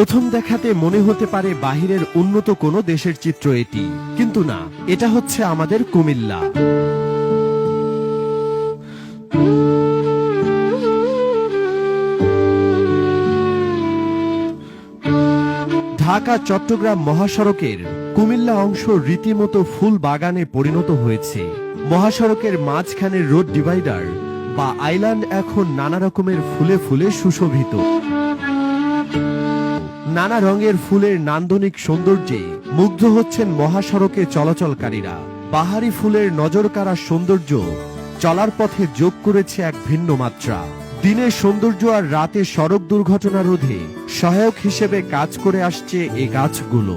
প্রথম দেখাতে মনে হতে পারে বাহিরের উন্নত কোনো দেশের চিত্র এটি, কিন্তু না, এটা হচ্ছে আমাদের কুমিল্লা। ঢাকা চট্টগ্রাম মহাসড়কের কুমিল্লা অংশ রীতিমতো ফুল বাগানে পরিণত হয়েছে। মহাসড়কের মাঝখানের রোড ডিভাইডার বা আইল্যান্ড এখন নানা রকমের ফুলে ফুলে সুশোভিত। নানা রঙের ফুলের নান্দনিক সৌন্দর্যে মুগ্ধ হচ্ছেন মহাসড়কে চলাচলকারীরা। বাহারি ফুলের নজরকাড়া সৌন্দর্য চলার পথে যোগ করেছে এক ভিন্ন মাত্রা। দিনের সৌন্দর্য আর রাতে সড়ক দুর্ঘটনা রোধে সহায়ক হিসেবে কাজ করে আসছে এই গাছগুলো।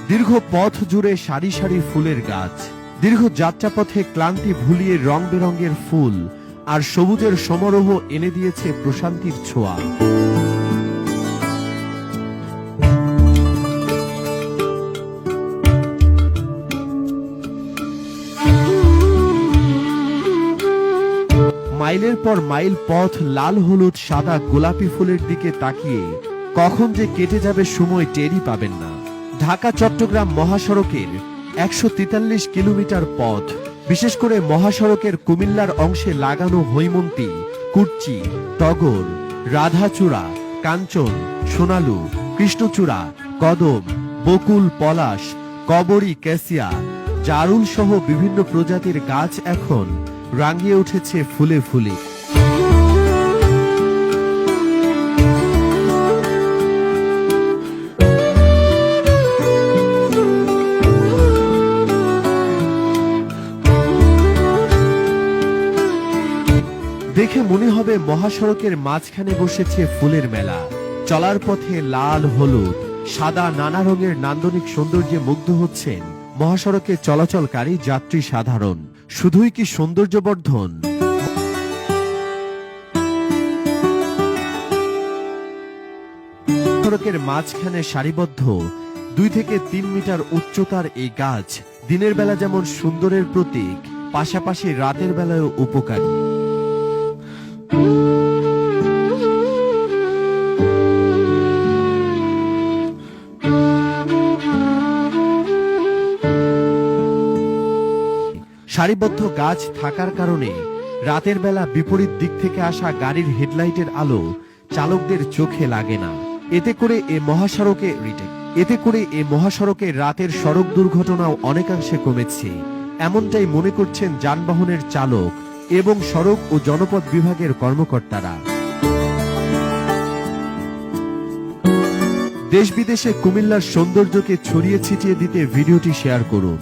দীর্ঘ পথ জুড়ে সারি সারি ফুলের গাছ, দীর্ঘ যাত্রাপথে ক্লান্তি ভুলিয়ে রং বেরঙের ফুল আর সবুজের সমারোহ এনে দিয়েছে প্রশান্তির ছোঁয়া। মাইলের পর মাইল পথ লাল হলুদ সাদা গোলাপি ফুলের দিকে তাকিয়ে কখন যে কেটে যাবে সময় টেরই পাবেন না। ঢাকা চট্টগ্রাম মহাসড়কের ১৪৩ কিলোমিটার পথ, বিশেষ করে মহাসড়কের কুমিল্লার অংশে লাগানো হৈমন্তী, কুর্চি, টগর, রাধাচূড়া, কাঞ্চন, সোনালু, কৃষ্ণচূড়া, কদম, বকুল, পলাশ, কবরী, ক্যাসিয়া, জারুল সহ বিভিন্ন প্রজাতির গাছ এখন রাঙিয়ে উঠেছে ফুলে ফুলে। দেখে মনে হবে মহাসড়কের মাঝখানে বসেছে ফুলের মেলা। চলার পথে লাল হলুদ সাদা নানা রঙের নান্দনিক সৌন্দর্যে মুগ্ধ হচ্ছেন মহাসড়কে চলাচলকারী যাত্রী সাধারণ। শুধুই কি সৌন্দর্যবর্ধন, সড়কের মাঝখানে সারিবদ্ধ ২ থেকে ৩ মিটার উচ্চতার এই গাছ দিনের বেলা যেমন সুন্দরের প্রতীক, পাশাপাশি রাতের বেলায়ও উপকারী। সারিবদ্ধ গাছ থাকার কারণে রাতের বেলা বিপরীত দিক থেকে আসা গাড়ির হেডলাইটের আলো চালকদের চোখে লাগে না। এতে করে এ মহাসড়কে রাতের সড়ক দুর্ঘটনাও অনেকাংশে কমেছে, এমনটাই মনে করছেন যানবাহনের চালক এবং সড়ক ও জনপথ বিভাগের কর্মকর্তারা। দেশ বিদেশে কুমিল্লার সৌন্দর্যকে ছড়িয়ে ছিটিয়ে দিতে ভিডিওটি শেয়ার করুন।